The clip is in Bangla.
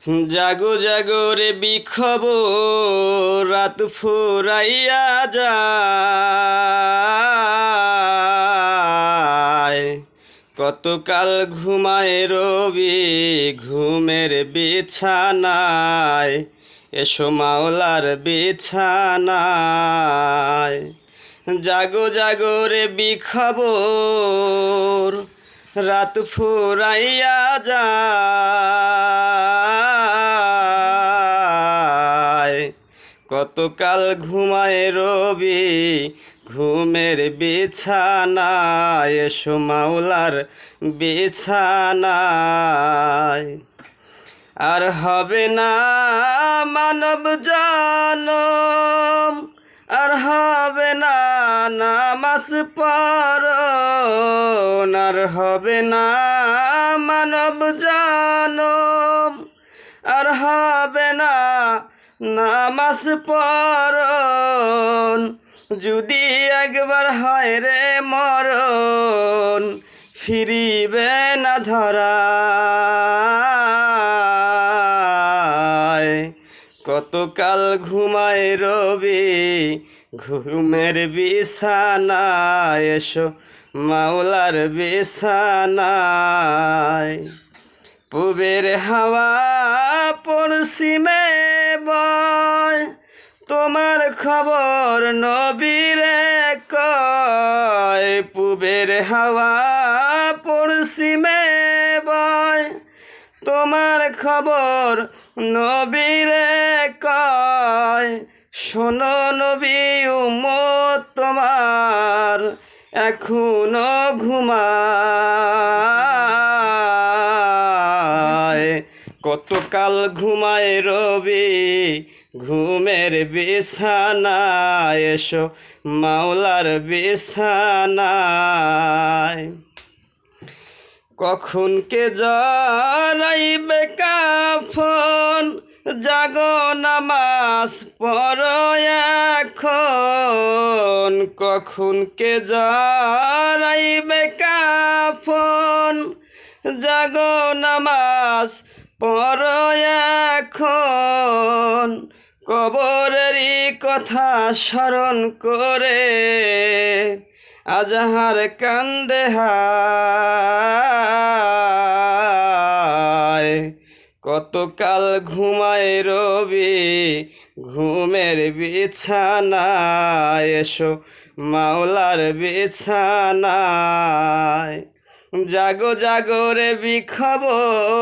জাগো জাগো রে বিখবর রাত ফুরাইয়া যায়। কতকাল ঘুমায় রবি ঘুমের বিছানায়, এসো মাওলার বিছানায়। জাগো জাগো রে বিখবর রাত ফুরাইয়া যায়। কতকাল ঘুমায় রবি ঘুমের বিছানায়, এসো মাওলার বিছানায়। আর হবে না মানব জনম, আর হবে না নামাজ পড়ন, আর হবে না মানব জনম, আর হবে না নামাজ পড়ন। যদি একবার হয় রে মরণ, ফিরিবে না ধরায়। কতকাল ঘুমায় রবি ঘুমের বিছানায়, এসো মাওলার বিছানায়। পূবের হাওয়া পশ্চিমে বয়, তোমার খবর নবীরে কয়। পূবের হাওয়া পশ্চিমে বয়, তোমার খবর নবীরে কয়। শোনো নবী উম্মত তোমার এখনো ঘুমায়। কতকাল ঘুমায় রবি ঘুমের বিছানায়, এসো মাওলার বিছানায়। কখন কে জড়াইবে কাফন, জাগো নামাজ পড়ো এখন। কখন কে জড়াইবে কাফন, জাগো নামাজ পড়ো এখন। কবরেরই কথা স্মরণ করে আজহার কান্দে হায়। কতকাল ঘুমায় রবি ঘুমের বিছানায়, এসো মাওলার বিছানায়। জাগো জাগো রে বিখবর